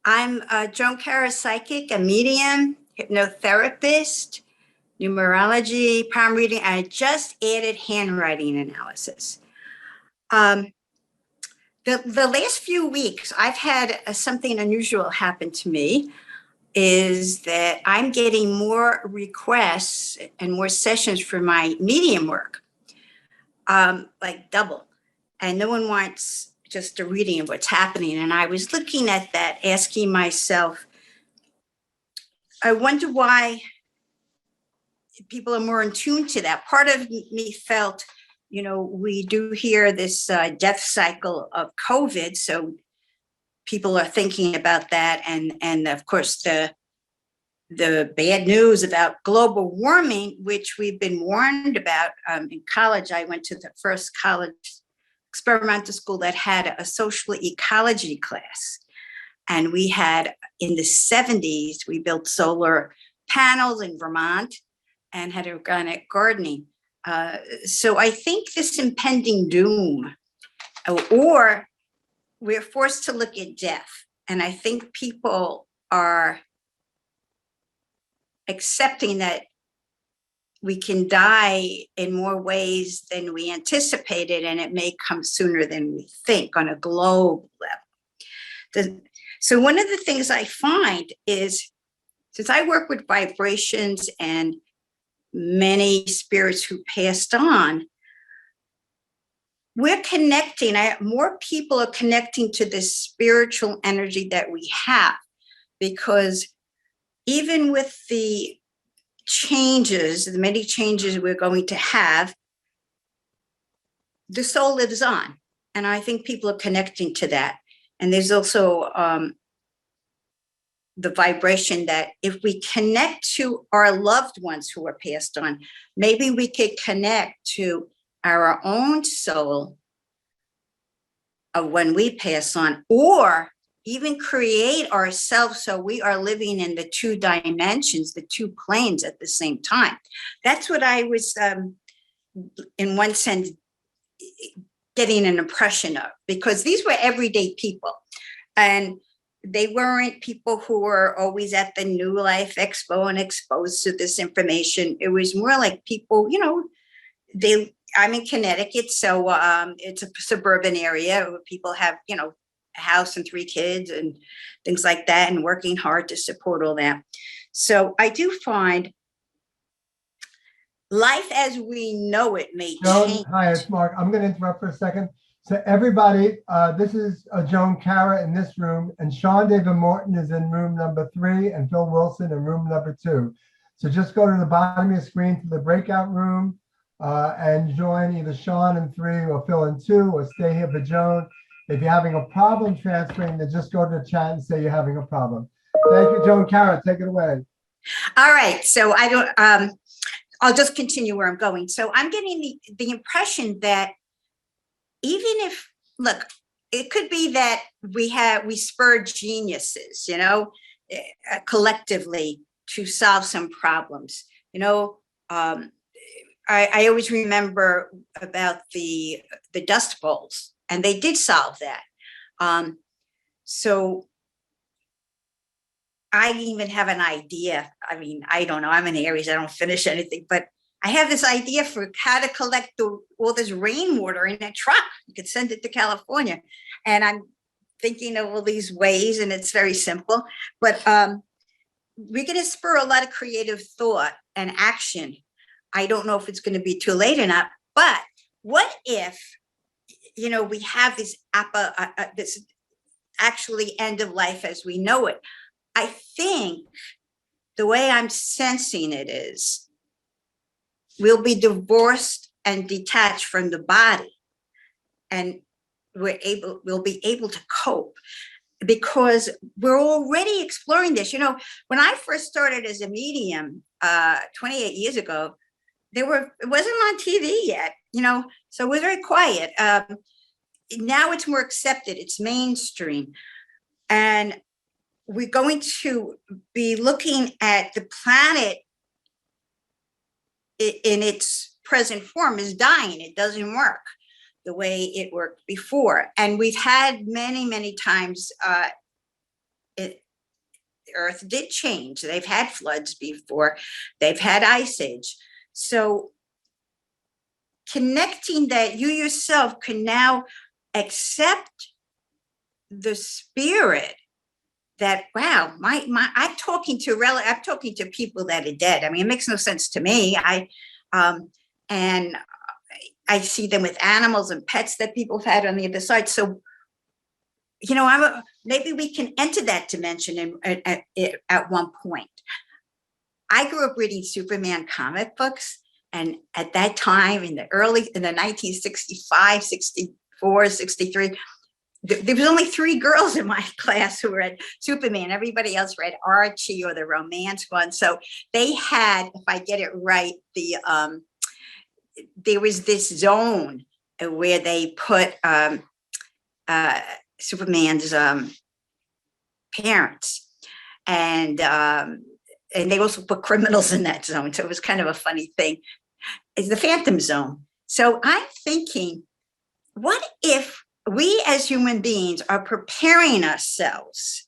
I'm Joan Carra, psychic, a medium, hypnotherapist, numerology, palm reading. I just added handwriting analysis. Um, the last few weeks, I've had something unusual happen to me. Is that I'm getting more requests and more sessions for my medium work, like double, and no one wants just a reading of what's happening. And I was looking at that, asking myself, I wonder why people are more in tune to that. Part of me felt, we do hear this death cycle of COVID, so people are thinking about that, and of course the bad news about global warming, which we've been warned about. In college, I went to the first college experimental school that had a social ecology class, and we had in the 70s we built solar panels in Vermont and had organic gardening. So I think this impending doom, or we're forced to look at death. And I think people are accepting that we can die in more ways than we anticipated, and it may come sooner than we think on a global level. So one of the things I find is, since I work with vibrations and many spirits who passed on, we're connecting. More people are connecting to this spiritual energy that we have, because even with the changes, the many changes we're going to have, the soul lives on. And I think people are connecting to that. And there's also the vibration that if we connect to our loved ones who are passed on, maybe we could connect to our own soul of when we pass on, or even create ourselves so we are living in the two dimensions, the two planes at the same time. That's what I was, in one sense, getting an impression of, because these were everyday people. And they weren't people who were always at the New Life Expo and exposed to this information. It was more like people, I'm in Connecticut, so it's a suburban area where people have, a house and 3 kids and things like that, and working hard to support all that. So I do find life as we know it may change. Hi, it's Mark. I'm going to interrupt for a second. So everybody, this is Joan Carra in this room, and Sean David Morton is in room number 3, and Phil Wilson in room number 2. So just go to the bottom of your screen to the breakout room and join either Sean in 3 or Phil in 2, or stay here for Joan. If you're having a problem transferring, then just go to the chat and say you're having a problem. Thank you, Joan Carra. Take it away. All right. So I'll just continue where I'm going. So I'm getting the impression that even if, look, it could be that we spurred geniuses, collectively to solve some problems. I always remember about the Dust Bowls, and they did solve that. So I even have an idea. I mean, I don't know. I'm an Aries. I don't finish anything, but I have this idea for how to collect all this rainwater in a truck. You could send it to California. And I'm thinking of all these ways, and it's very simple. But we're going to spur a lot of creative thought and action. I don't know if it's going to be too late or not, but what if, we have this actually end of life as we know it? I think the way I'm sensing it is we'll be divorced and detached from the body, and we'll be able to cope, because we're already exploring this. When I first started as a medium 28 years ago, it wasn't on TV yet, so it was very quiet. Now it's more accepted, it's mainstream. And we're going to be looking at the planet in its present form is dying. It doesn't work the way it worked before. And we've had many, many times it, the earth did change. They've had floods before, they've had ice age. So connecting that, you yourself can now accept the spirit that, wow, I'm talking to people that are dead. I mean, it makes no sense to me. And I see them with animals and pets that people have had on the other side. So, you know, maybe we can enter that dimension at one point. I grew up reading Superman comic books. And at that time, in the 1965, 64, 63, there was only 3 girls in my class who read Superman. Everybody else read Archie or the romance one. So they had, if I get it right, there was this zone where they put Superman's parents, and they also put criminals in that zone. So it was kind of a funny thing. It's the Phantom Zone. So I'm thinking, what if we as human beings are preparing ourselves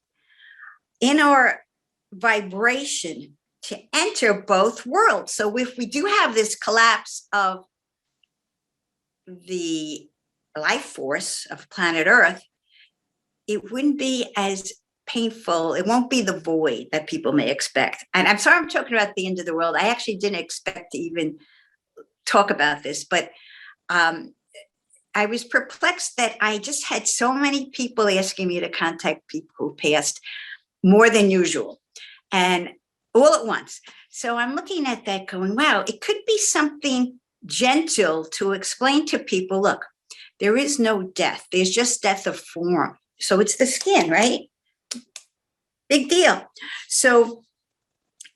in our vibration to enter both worlds? So if we do have this collapse of the life force of planet Earth, it wouldn't be as painful. It won't be the void that people may expect. And I'm sorry I'm talking about the end of the world. I actually didn't expect to even talk about this, but I was perplexed that I just had so many people asking me to contact people who passed, more than usual, and all at once. So I'm looking at that going, wow, it could be something gentle to explain to people, look, there is no death. There's just death of form. So it's the skin, right? Big deal. So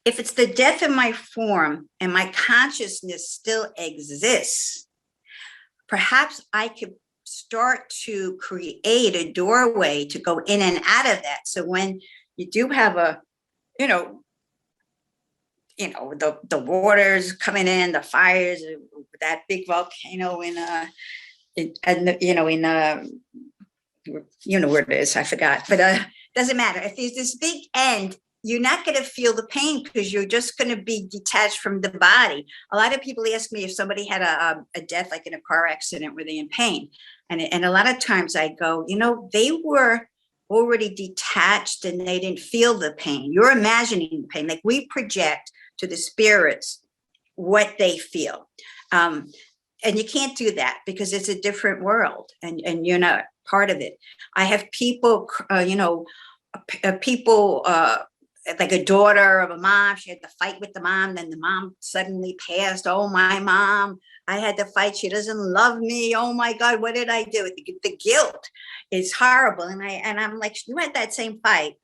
if it's the death of my form and my consciousness still exists, perhaps I could start to create a doorway to go in and out of that. So when you do have the waters coming in, the fires, that big volcano you know where it is, I forgot, but doesn't matter. If there's this big end, you're not going to feel the pain because you're just going to be detached from the body. A lot of people ask me if somebody had a death, like in a car accident, were they in pain? And a lot of times I go, they were already detached and they didn't feel the pain. You're imagining the pain. Like we project to the spirits what they feel. And you can't do that because it's a different world and you're not part of it. I have people, like a daughter of a mom, she had to fight with the mom, then the mom suddenly passed. Oh, my mom, I had to fight. She doesn't love me. Oh my God, what did I do? The guilt is horrible. And I'm like, you had that same fight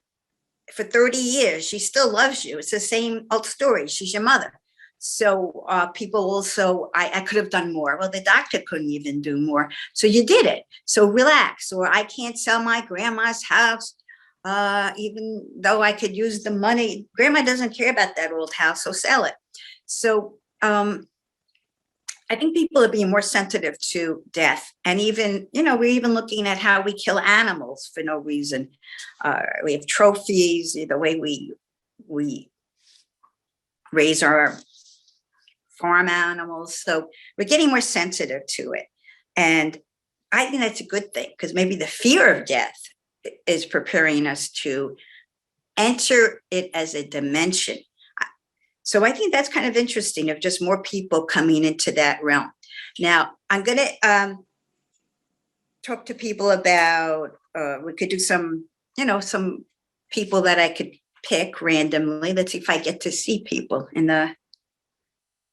for 30 years. She still loves you. It's the same old story. She's your mother. So people also, I could have done more. Well, the doctor couldn't even do more. So you did it. So relax. Or I can't sell my grandma's house. Even though I could use the money, grandma doesn't care about that old house, so sell it. So I think people are being more sensitive to death. And even, we're even looking at how we kill animals for no reason. We have trophies, the way we raise our farm animals. So we're getting more sensitive to it. And I think that's a good thing because maybe the fear of death is preparing us to enter it as a dimension. So I think that's kind of interesting of just more people coming into that realm. Now, I'm going to talk to people about, we could do some people that I could pick randomly. Let's see if I get to see people in the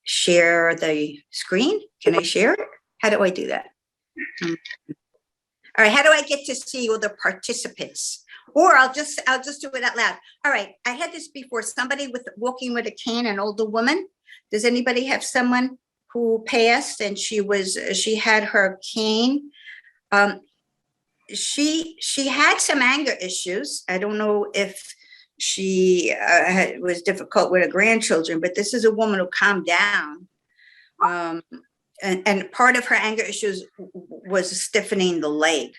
share the screen. Can I share it? How do I do that? All right, how do I get to see all the participants? Or I'll just do it out loud. All right, I had this before, somebody walking with a cane, an older woman. Does anybody have someone who passed and she had her cane? She had some anger issues. I don't know if she was difficult with her grandchildren, but this is a woman who calmed down. And part of her anger issues was stiffening the leg.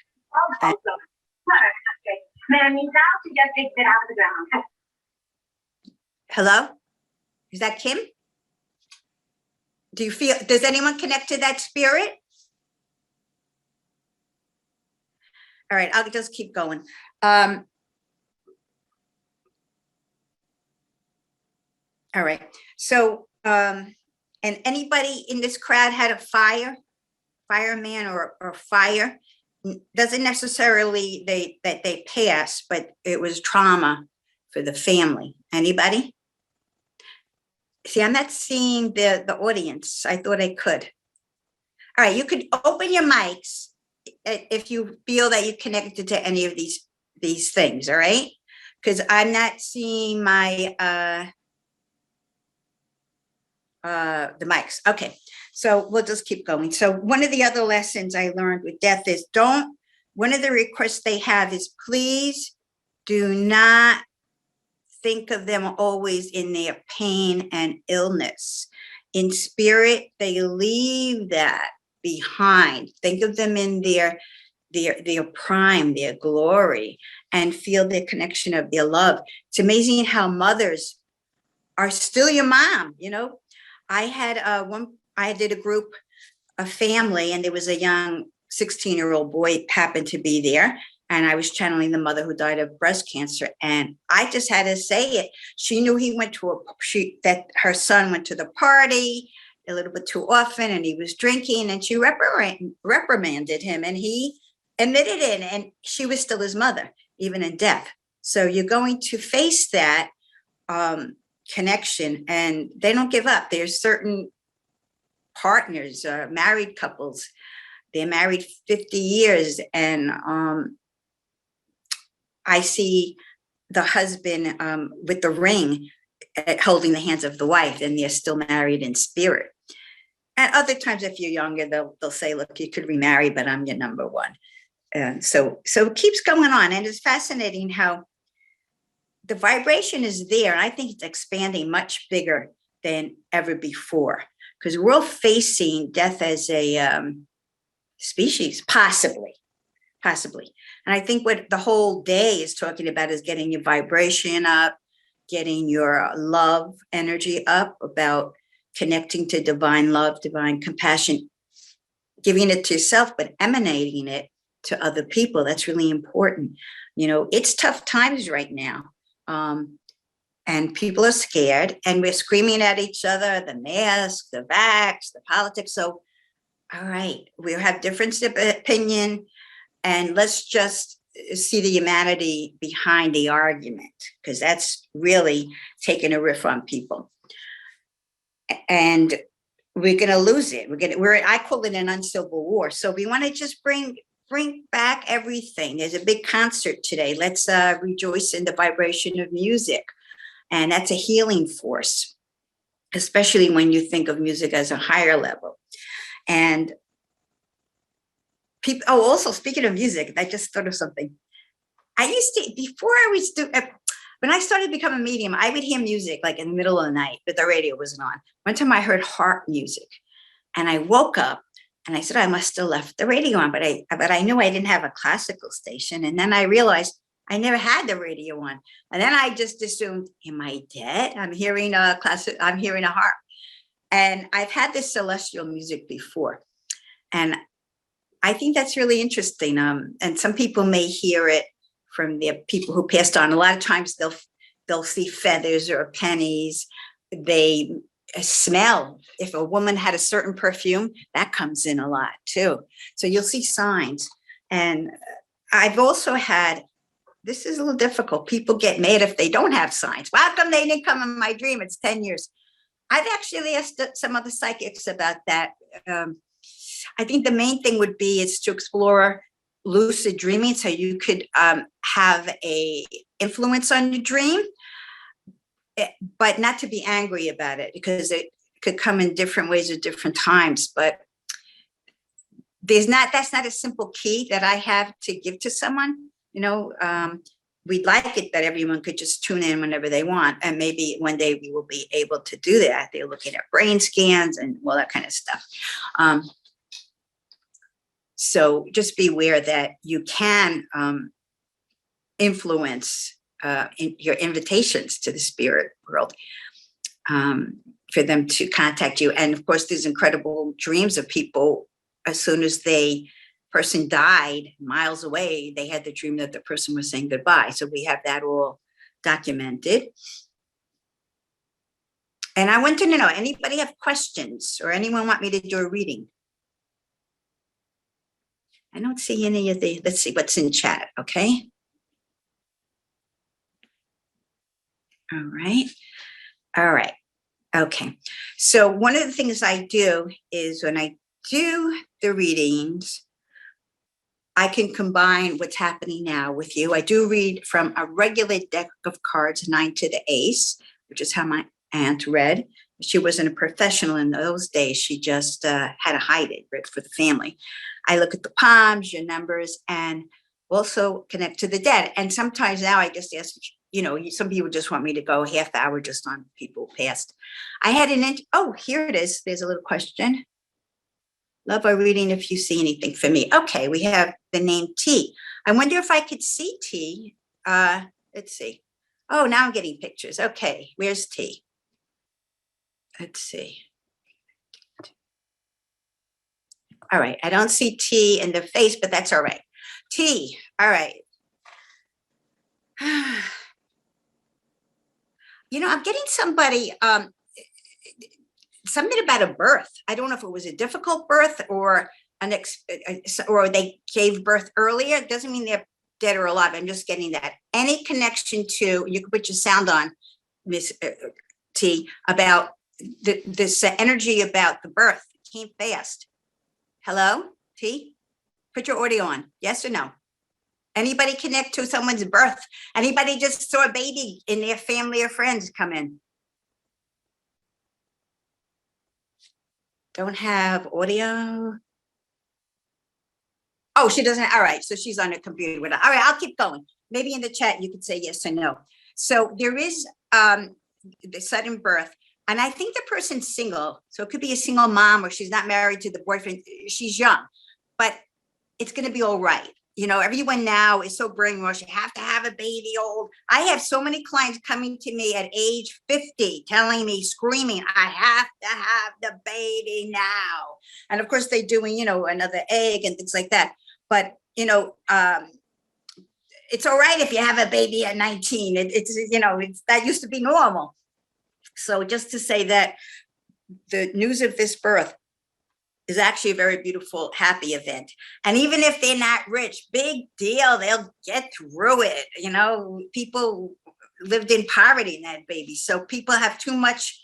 Ma'am, you now suggest they get out of the ground. Hello? Is that Kim? Do you feel, does anyone connect to that spirit? All right, I'll just keep going. All right, so, and anybody in this crowd had a fireman or fire? Doesn't necessarily that they pass, but it was trauma for the family. Anybody? See, I'm not seeing the audience. I thought I could. All right, you could open your mics if you feel that you connected to any of these things, all right? Because I'm not seeing my the mics. Okay, so we'll just keep going. So one of the other lessons I learned with death is one of the requests they have is please do not think of them always in their pain and illness. In spirit, they leave that behind. Think of them in their prime, their glory, and feel the connection of their love. It's amazing how mothers are still your mom. You know, I did a group, a family, and there was a young 16-year-old boy happened to be there. And I was channeling the mother who died of breast cancer. And I just had to say it. She knew he went to that her son went to the party a little bit too often and he was drinking, and she reprimanded him, and he admitted it, and she was still his mother, even in death. So you're going to face that connection, and they don't give up. There's certain partners, married couples, they're married 50 years, and I see the husband with the ring holding the hands of the wife, and they're still married in spirit. At other times, if you're younger, they'll say, look, you could remarry, but I'm your number one. And so it keeps going on. And it's fascinating how the vibration is there. And I think it's expanding much bigger than ever before, because we're all facing death as a species, possibly. And I think what the whole day is talking about is getting your vibration up, getting your love energy up, about connecting to divine love, divine compassion, giving it to yourself, but emanating it to other people. That's really important. You know, it's tough times right now. And people are scared, and we're screaming at each other, the mask, the vax, the politics. So, all right, we have different opinion, and let's just see the humanity behind the argument, because that's really taking a riff on people. And we're going to lose it. I call it an uncivil war. So we want to just bring back everything. There's a big concert today. Let's rejoice in the vibration of music. And that's a healing force, especially when you think of music as a higher level. And people, also speaking of music, I just thought of something. I used to, before I was when I started becoming a medium, I would hear music like in the middle of the night, but the radio wasn't on. One time I heard harp music, and I woke up and I said, I must have left the radio on, but I knew I didn't have a classical station. And then I realized I never had the radio on. And then I just assumed, am I dead? I'm hearing a harp. And I've had this celestial music before. And I think that's really interesting. And some people may hear it from the people who passed on. A lot of times they'll see feathers or pennies. They smell. If a woman had a certain perfume, that comes in a lot too. So you'll see signs. And I've also had, this is a little difficult. People get mad if they don't have signs. Well, how come they didn't come in my dream? It's 10 years. I've actually asked some other psychics about that. I think the main thing would be is to explore lucid dreaming, so you could have a influence on your dream, but not to be angry about it, because it could come in different ways at different times. But that's not a simple key that I have to give to someone. You know, we'd like it that everyone could just tune in whenever they want, and maybe one day we will be able to do that. They're looking at brain scans and all that kind of stuff. So just be aware that you can influence in your invitations to the spirit world, for them to contact you. And of course, there's incredible dreams of people. As soon as person died miles away, they had the dream that the person was saying goodbye. So we have that all documented. And I want to know, anybody have questions or anyone want me to do a reading? I don't see any of let's see what's in chat, okay? All right. All right. Okay. So one of the things I do is when I do the readings, I can combine what's happening now with you. I do read from a regular deck of cards, 9 to the ace, which is how my aunt read. She wasn't a professional in those days. She just had to hide it, right, for the family. I look at the palms, your numbers, and also connect to the dead. And sometimes now I just ask, some people just want me to go half hour just on people past. I had oh, here it is. There's a little question. Love our reading if you see anything for me. Okay, we have the name T. I wonder if I could see T. Let's see. Oh, now I'm getting pictures. Okay, where's T? Let's see. All right, I don't see T in the face, but that's all right. T, all right. I'm getting somebody, something about a birth. I don't know if it was a difficult birth or or they gave birth earlier. It doesn't mean they're dead or alive. I'm just getting that. Any connection to, you can put your sound on, Miss T, about this energy about the birth. It came fast. Hello, T? Put your audio on. Yes or no? Anybody connect to someone's birth? Anybody just saw a baby in their family or friends come in? Don't have audio. Oh, she doesn't. All right. So she's on her computer with her. All right, I'll keep going. Maybe in the chat you could say yes or no. So there is the sudden birth. And I think the person's single. So it could be a single mom or she's not married to the boyfriend. She's young, but it's going to be all right. Everyone now is so brainwashed. You have to have a baby old. I have so many clients coming to me at age 50, telling me, screaming, I have to have the baby now. And of course they're doing, another egg and things like that. But, it's all right if you have a baby at 19. That used to be normal. So just to say that the news of this birth is actually a very beautiful, happy event. And even if they're not rich, big deal, they'll get through it. People lived in poverty in that baby. So people have too much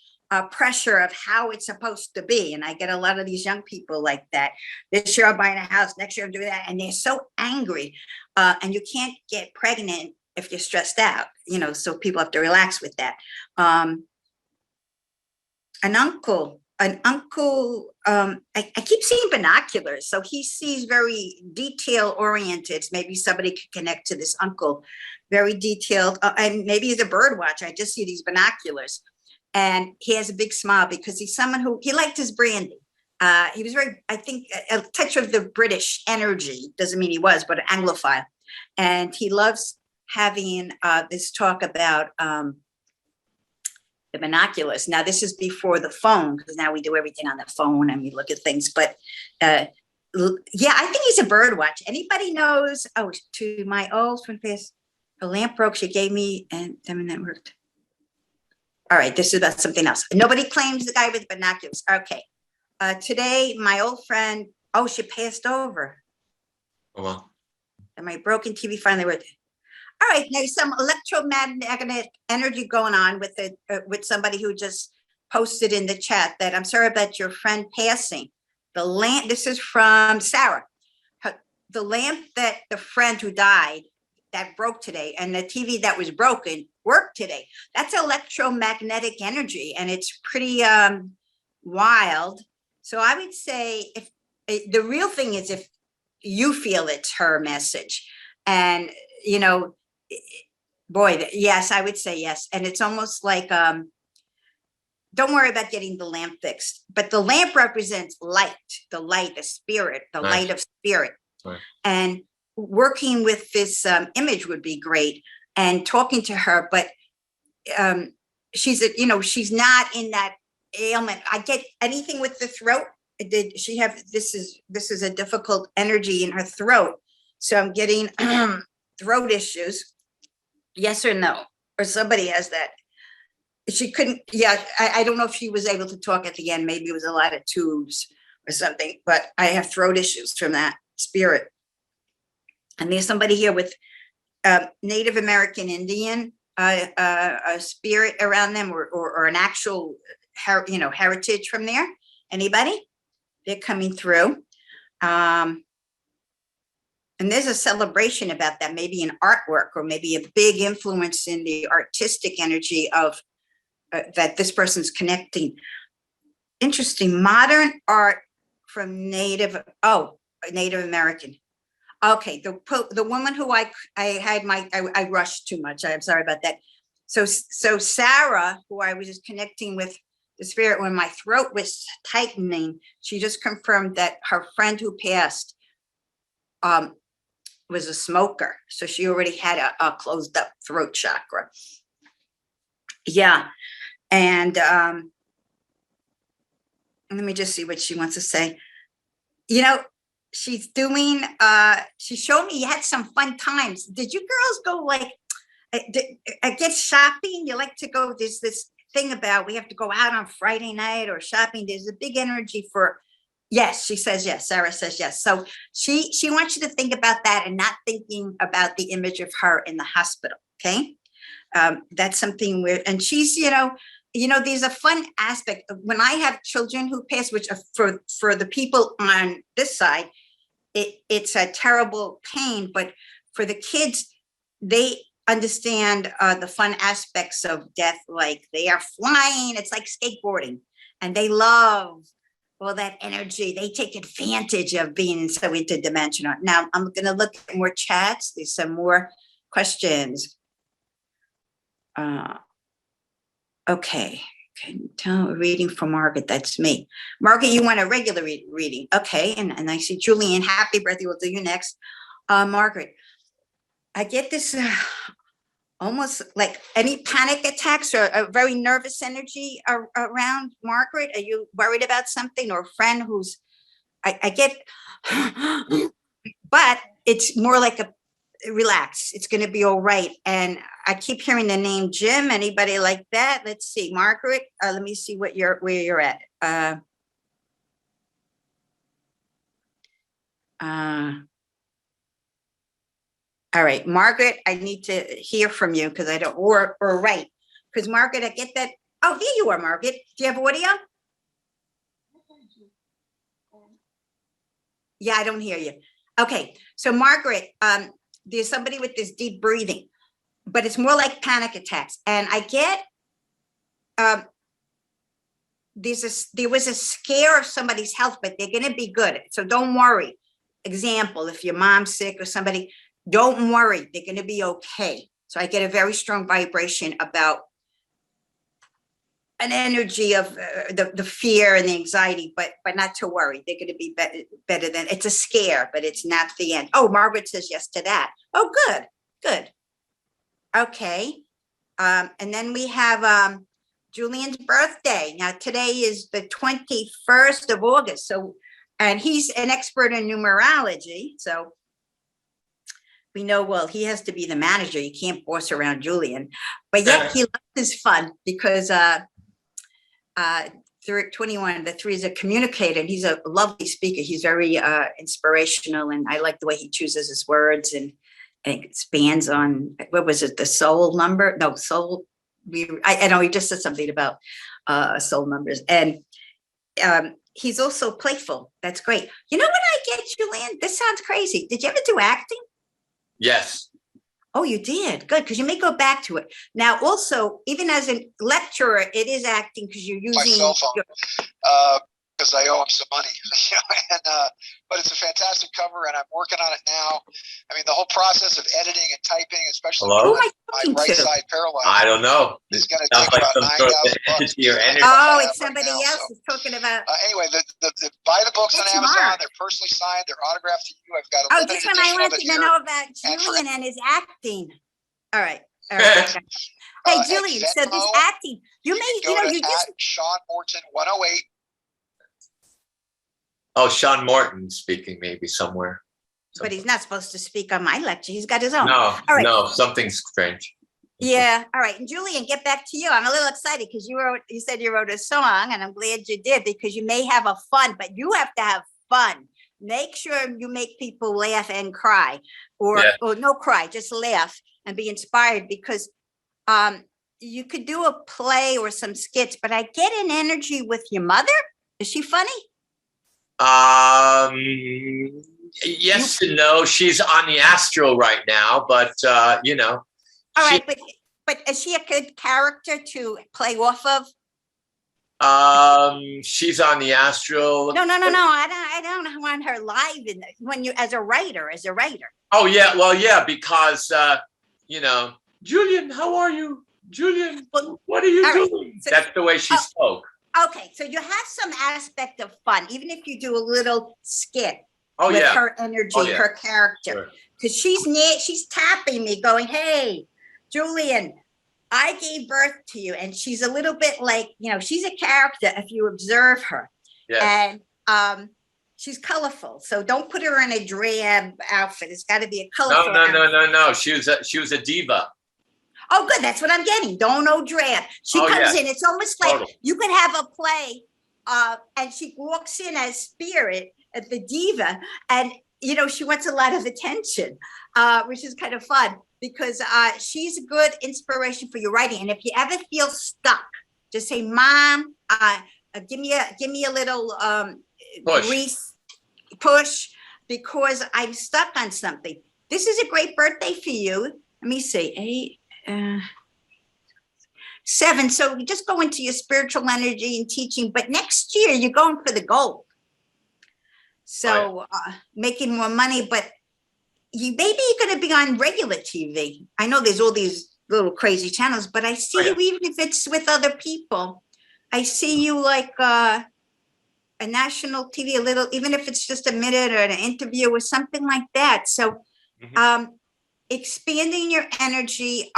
pressure of how it's supposed to be. And I get a lot of these young people like that. This year I'm buying a house, next year I'm doing that. And they're so angry. And you can't get pregnant if you're stressed out, so people have to relax with that. An uncle, I keep seeing binoculars. So he sees very detail oriented. Maybe somebody could connect to this uncle, very detailed. And maybe he's a bird watcher. I just see these binoculars. And he has a big smile because he's someone who, he liked his brandy. He was very, I think, a touch of the British energy. Doesn't mean he was, but an Anglophile. And he loves having this talk about the binoculars. Now, this is before the phone, because now we do everything on the phone and we look at things. But yeah, I think he's a bird watch. Anybody knows? Oh, to my old friend, the lamp broke. She gave me, and then that worked. All right, this is about something else. Nobody claims the guy with binoculars. Okay. Today, my old friend, she passed over. Oh, well. And my broken TV finally worked. All right, there's some electromagnetic energy going on with somebody who just posted in the chat that I'm sorry about your friend passing. The lamp, this is from Sarah. The lamp that the friend who died that broke today and the TV that was broken worked today. That's electromagnetic energy and it's pretty wild. So I would say if the real thing is if you feel it's her message and boy, yes, I would say yes. And it's almost like, don't worry about getting the lamp fixed, but the lamp represents light, the spirit, the Right. light of spirit. Right. And working with this image would be great and talking to her, but she's not in that ailment. I get anything with the throat. Did she have, this is a difficult energy in her throat. So I'm getting throat issues. Yes or no? Or somebody has that. She couldn't, yeah, I don't know if she was able to talk at the end. Maybe it was a lot of tubes or something, but I have throat issues from that spirit. And there's somebody here with Native American Indian a spirit around them, or an actual heritage from there. Anybody? They're coming through. And there's a celebration about that, maybe an artwork or maybe a big influence in the artistic energy of that this person's connecting. Interesting. Modern art from Native American. Okay, the woman who I rushed too much. I'm sorry about that. So Sarah, who I was just connecting with the spirit when my throat was tightening, she just confirmed that her friend who passed was a smoker. So she already had a closed up throat chakra. Yeah. And let me just see what she wants to say. She's doing, she showed me you had some fun times. Did you girls go like, I guess shopping? You like to go, there's this thing about we have to go out on Friday night or shopping. There's a big energy for, yes, she says yes. Sarah says yes. So she wants you to think about that and not thinking about the image of her in the hospital. Okay. That's something weird. And she's, there's a fun aspect of when I have children who pass, which are for the people on this side, it's a terrible pain, but for the kids, they understand the fun aspects of death, like they are flying, it's like skateboarding, and they love all that energy. They take advantage of being so interdimensional. Now, I'm going to look at more chats. There's some more questions. Okay. Can you tell a reading for Margaret? That's me. Margaret, you want a regular reading? Okay. And I see Julian, happy birthday. We'll do you next. Margaret, I get this almost like any panic attacks or a very nervous energy around Margaret. Are you worried about something, or a friend who's, I get, but it's more like a relax. It's going to be all right. And I keep hearing the name Jim. Anybody like that? Let's see, Margaret. Let me see where you're at. All right, Margaret, I need to hear from you because I don't, or right. Because Margaret, I get that. Oh, here you are, Margaret. Do you have audio? Yeah, I don't hear you. Okay, so Margaret, there's somebody with this deep breathing, but it's more like panic attacks. And I get, there was a scare of somebody's health, but they're going to be good. So don't worry. Example, if your mom's sick or somebody, don't worry, they're going to be okay. So I get a very strong vibration about an energy of the fear and the anxiety, but not to worry. They're going to be better than, it's a scare, but it's not the end. Oh, Margaret says yes to that. Oh, good. Okay. And then we have Julian's birthday. Now today is the 21st of August. So, and he's an expert in numerology. So we know, well, he has to be the manager. You can't boss around Julian, but yet he loves his fun because 21, the 3 is a communicator, and he's a lovely speaker. He's very inspirational, and I like the way he chooses his words and expands on, what was it, the soul number? No, soul. I know he just said something about soul numbers, and he's also playful. That's great. You know what I get, Julian? This sounds crazy. Did you ever do acting? Yes. Oh, you did? Good, because you may go back to it. Now, also, even as a lecturer, it is acting because you're using My cell phone. because I owe him some money. But it's a fantastic cover, and I'm working on it now. I mean, the whole process of editing and typing, especially Who with am I my talking right to? side paralyzed, I don't know. it's going to Sounds take like about some sort of $9,000. entity or energy. Oh, it's somebody else who's talking about. Anyway, buy the books on It's Amazon. Mark. They're personally signed. They're autographed to you. I've got a Oh, limited this one I edition of wanted it to here. know about and for- Julian and his acting. All right. All right. Okay. Hey, and Julian, so this Venmo, acting, you may, Go you know, to you just, Sean Morton 108. Oh, Sean Morton speaking maybe somewhere. but he's not supposed to speak on my lecture. He's got his own. No, All right. no, something's strange. Yeah. All right. And Julian, get back to you. I'm a little excited because you said you wrote a song, and I'm glad you did, because you may have a fun, but you have to have fun. Make sure you make people laugh and cry, or no cry, just laugh and be inspired, because you could do a play or some skits, but I get an energy with your mother. Is she funny? Yes and no. She's on the astral right now, but you know. All right, but is she a good character to play off of? She's on the astral. No. I don't want her live when you as a writer. Oh yeah, well yeah, because you know, Julian, how are you? Julian, what are you doing? Right. So, that's the way she spoke. Okay, so you have some aspect of fun, even if you do a little skit Oh with yeah, her energy, her character, because she's tapping me, going, "Hey, Julian, I gave birth to you," and she's a little bit like, you know, she's a character if you observe her, and she's colorful. So don't put her in a drab outfit. It's got to be a colorful. No. She was a diva. Oh, good. That's what I'm getting. Don't know drab. She comes in. It's almost like you could have a play, and she walks in as spirit at the diva, and you know she wants a lot of attention, which is kind of fun, because she's a good inspiration for your writing. And if you ever feel stuck, just say, "Mom, give me a little push, because I'm stuck on something." This is a great birthday for you. Let me see, 7. So you just go into your spiritual energy and teaching, but next year you're going for the gold. So making more money, but maybe you're going to be on regular TV. I know there's all these little crazy channels, but I see you, even if it's with other people, I see you like a national TV, a little, even if it's just a minute or an interview or something like that. So expanding your energy,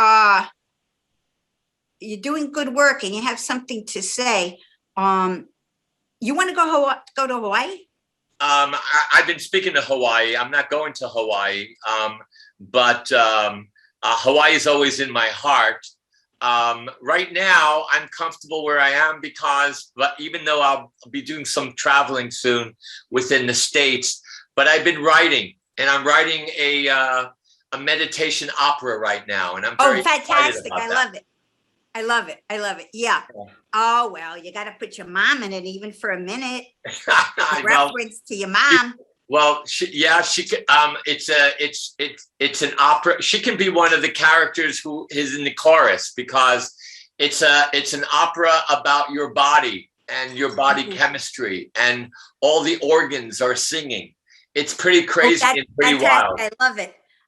you're doing good work and you have something to say. You want to go to Hawaii? I've been speaking to Hawaii. I'm not going to Hawaii, but Hawaii is always in my heart. Right now, I'm comfortable where I am but even though I'll be doing some traveling soon within the States, but I've been writing, and I'm writing a meditation opera right now, and I'm very fantastic! I love it. I love it. Yeah. Oh well, you got to put your mom in it, even for a minute. Reference to your mom. Well, she can. It's an opera. She can be one of the characters who is in the chorus, because it's an opera about your body and your body chemistry, and all the organs are singing. It's pretty crazy and pretty wild.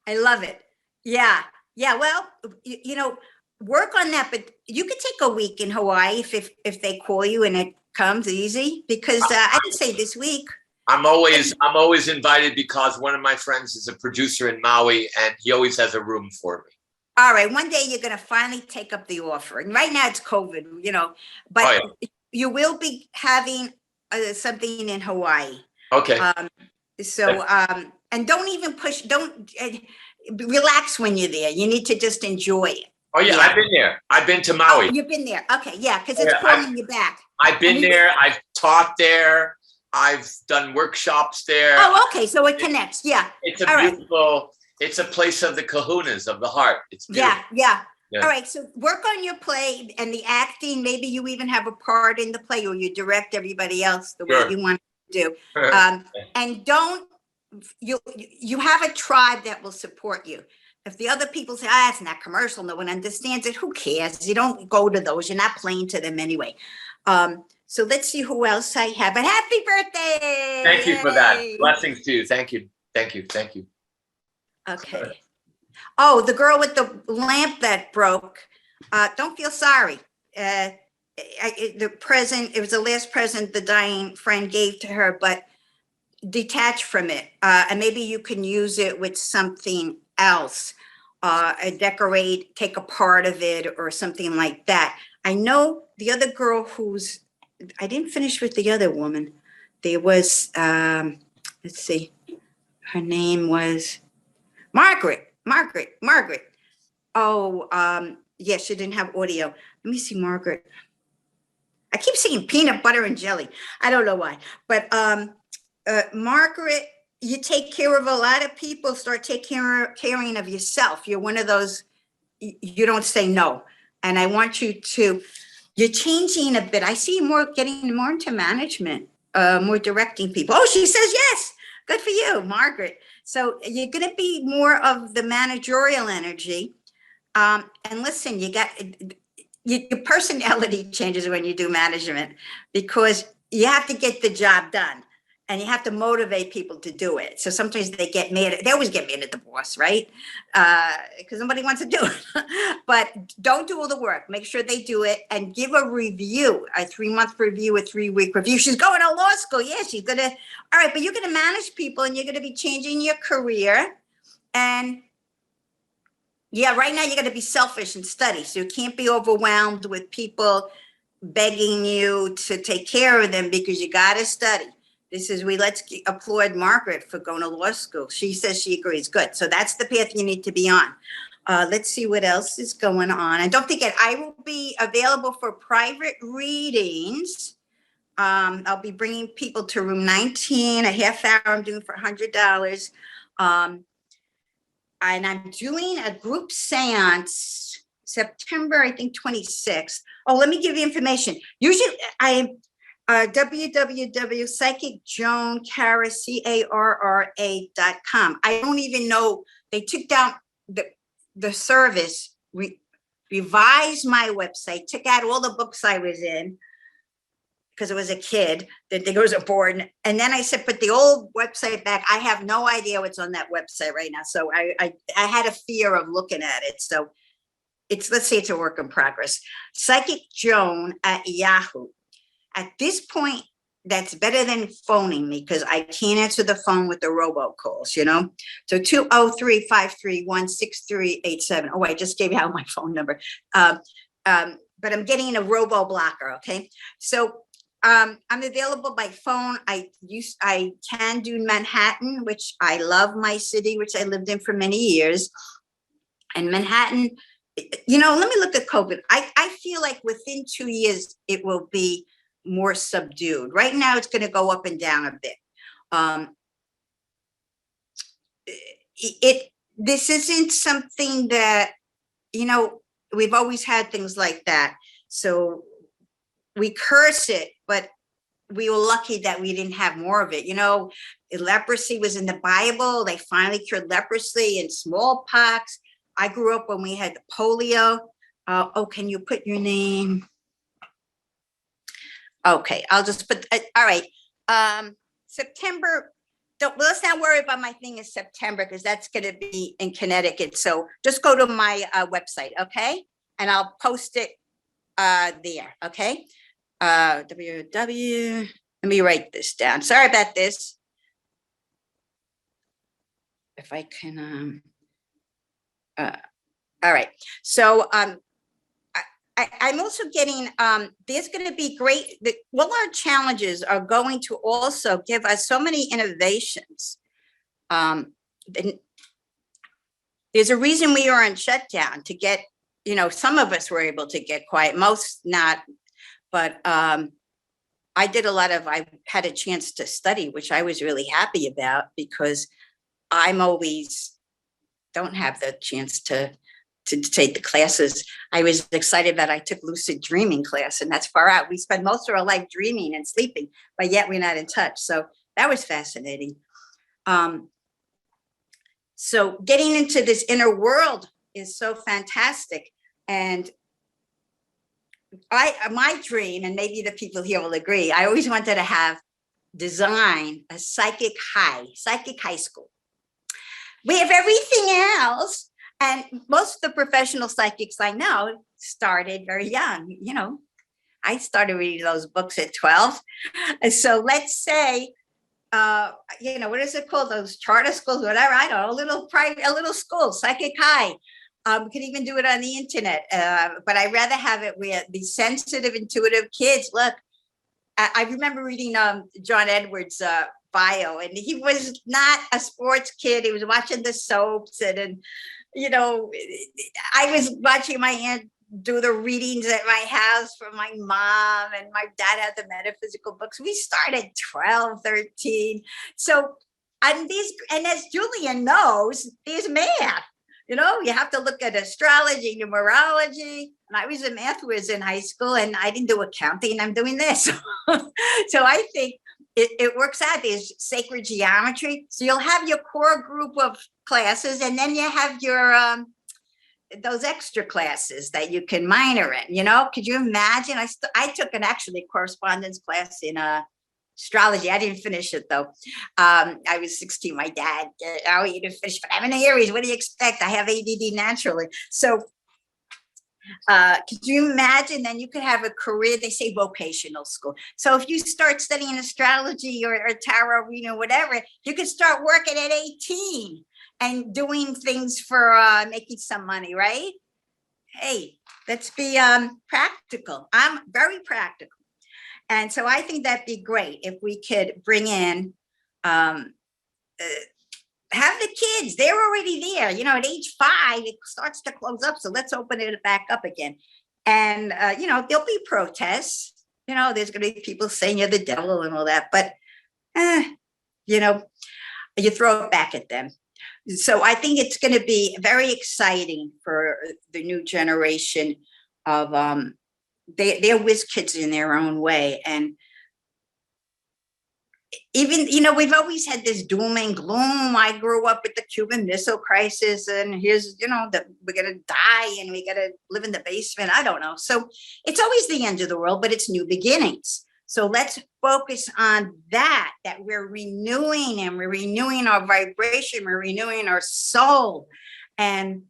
I love it. Yeah. Well, you know, work on that, but you could take a week in Hawaii if they call you and it comes easy, because I didn't say this week. I'm always invited, because one of my friends is a producer in Maui, and he always has a room for me. All right, one day you're going to finally take up the offer. And right now it's COVID, you know, but you will be having something in Hawaii. Okay. And don't even push, relax when you're there. You need to just enjoy it. Oh yeah, I've been there. I've been to Maui. Oh, you've been there. Okay, yeah, because it's calling you back. I've been there. I've taught there. I've done workshops there. Oh, okay, so it connects. Yeah. It's a beautiful. It's a place of the kahunas, of the heart. It's beautiful. Yeah. All right, so work on your play and the acting. Maybe you even have a part in the play, or you direct everybody else the way you want to do. And you have a tribe that will support you. If the other people say, it's not commercial, no one understands it, who cares? You don't go to those. You're not playing to them anyway. So let's see who else I have. But happy birthday! Thank you for that. Yay! Blessings to you. Thank you. Thank you. Thank you. Okay. Oh, the girl with the lamp that broke. Don't feel sorry. The present, it was the last present the dying friend gave to her, but detach from it. And maybe you can use it with something else. Decorate, take a part of it or something like that. I know the other girl I didn't finish with the other woman. There was, let's see, her name was Margaret. Oh, yeah, she didn't have audio. Let me see, Margaret. I keep saying peanut butter and jelly. I don't know why, but Margaret, you take care of a lot of people. Start caring of yourself. You're one of those. You don't say no, and I want you to. You're changing a bit. I see you getting more into management, more directing people. Oh, she says yes. Good for you, Margaret. So you're going to be more of the managerial energy. And listen, your personality changes when you do management because you have to get the job done and you have to motivate people to do it. So sometimes they get mad. They always get mad at the boss, right? Because nobody wants to do it. But don't do all the work. Make sure they do it and give a review, a 3-month review, a 3-week review. She's going to law school. Yeah, she's going to. All right, but you're going to manage people and you're going to be changing your career. And yeah, right now you're going to be selfish and study. So you can't be overwhelmed with people begging you to take care of them because you got to study. Let's applaud Margaret for going to law school. She says she agrees. Good. So that's the path you need to be on. Let's see what else is going on. And don't forget, I will be available for private readings. I'll be bringing people to room 19, a half hour I'm doing for $100. And I'm doing a group seance September, I think 26th. Oh, let me give you information. Usually I www.psychicjoancarra.com. I don't even know, they took down the service, revised my website, took out all the books I was in because I was a kid, that there was a board. And then I said, put the old website back. I have no idea what's on that website right now. So I had a fear of looking at it. So let's say it's a work in progress. Psychic Joan at Yahoo. At this point, that's better than phoning me because I can't answer the phone with the robocalls, you know? So 203-531-6387. Oh, I just gave you out my phone number. But I'm getting a robo blocker, okay? So I'm available by phone. I can do Manhattan, which I love my city, which I lived in for many years. And Manhattan, you know, let me look at COVID. I feel like within 2 years, it will be more subdued. Right now, it's going to go up and down a bit. This isn't something that, you know, we've always had things like that. So we curse it, but we were lucky that we didn't have more of it. You know, leprosy was in the Bible. They finally cured leprosy and smallpox. I grew up when we had the polio. Oh, can you put your name? Okay, I'll just put, all right. September, let's not worry about my thing in September because that's going to be in Connecticut. So just go to my website, okay? And I'll post it there, okay? Let me write this down. Sorry about this. If I can, all right. So I'm also getting, there's going to be great, all our challenges are going to also give us so many innovations. There's a reason we are on shutdown to get, you know, some of us were able to get quiet, most not, but I had a chance to study, which I was really happy about because I'm always don't have the chance to take the classes. I was excited that I took lucid dreaming class, and that's far out. We spend most of our life dreaming and sleeping, but yet we're not in touch. So that was fascinating. So getting into this inner world is so fantastic. And my dream, and maybe the people here will agree, I always wanted to design a psychic high school. We have everything else. And most of the professional psychics I know started very young. You know, I started reading those books at 12. And so let's say, you know, what is it called? Those charter schools, whatever, I don't know, a little school, psychic high. We can even do it on the internet. But I'd rather have it where the sensitive, intuitive kids, look, I remember reading John Edwards' bio, and he was not a sports kid. He was watching the soaps, and you know, I was watching my aunt do the readings at my house for my mom, and my dad had the metaphysical books. We started 12, 13. So, and as Julian knows, there's math. You know, you have to look at astrology, numerology. And I was a math whiz in high school, and I didn't do accounting. I'm doing this. So I think it works out. There's sacred geometry. So you'll have your core group of classes, and then you have your those extra classes that you can minor in. You know, could you imagine? I took an actually correspondence class in astrology. I didn't finish it though. I was 16. My dad, oh, you didn't finish, but I'm an Aries. What do you expect? I have ADD naturally. So could you imagine? Then you could have a career. They say vocational school. So if you start studying astrology or tarot, you know, whatever, you could start working at 18 and doing things for making some money, right? Hey, let's be practical. I'm very practical. And so I think that'd be great if we could bring in, have the kids, they're already there. You know, at age 5, it starts to close up. So let's open it back up again. And, you know, there'll be protests. You know, there's going to be people saying you're the devil and all that. But, you know, you throw it back at them. So I think it's going to be very exciting for the new generation of, they're whiz kids in their own way. And even, you know, we've always had this doom and gloom. I grew up with the Cuban Missile Crisis, and here's, you know, that we're going to die and we got to live in the basement. I don't know. So it's always the end of the world, but it's new beginnings. So let's focus on that we're renewing, and we're renewing our vibration, we're renewing our soul, and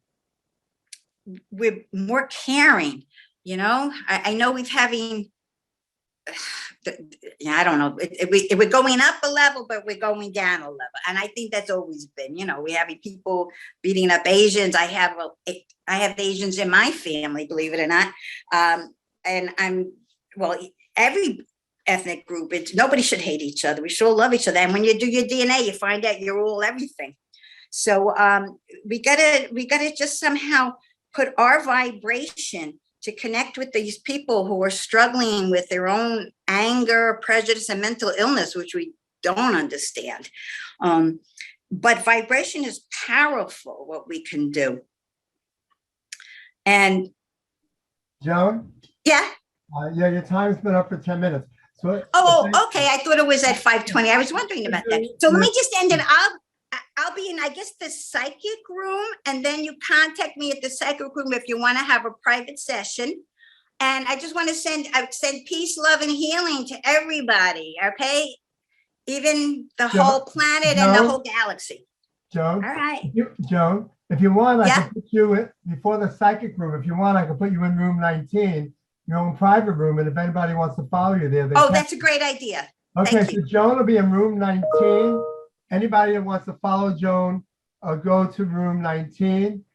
we're more caring. You know, I know we've having, I don't know, we're going up a level, but we're going down a level. And I think that's always been, you know, we're having people beating up Asians. I have Asians in my family, believe it or not. And well, every ethnic group, nobody should hate each other. We should all love each other. And when you do your DNA, you find out you're all everything. So we gotta just somehow put our vibration to connect with these people who are struggling with their own anger, prejudice, and mental illness, which we don't understand. But vibration is powerful, what we can do. And Joan? yeah. Yeah, your time's been up for 10 minutes. So, Okay. I thought it was at 5:20. I was wondering about that. So let me just end it. I'll be in, I guess, the psychic room, and then you contact me at the psychic room if you want to have a private session. And I just want to send peace, love, and healing to everybody. Okay, even the whole planet and the whole galaxy. Joan. All right. Joan, if you want, I can put you in before the psychic room. If you want, I can put you in room 19, your own private room, and if anybody wants to follow you there, that's a great idea. Okay, so Joan will be in room 19. Anybody that wants to follow Joan, go to room 19.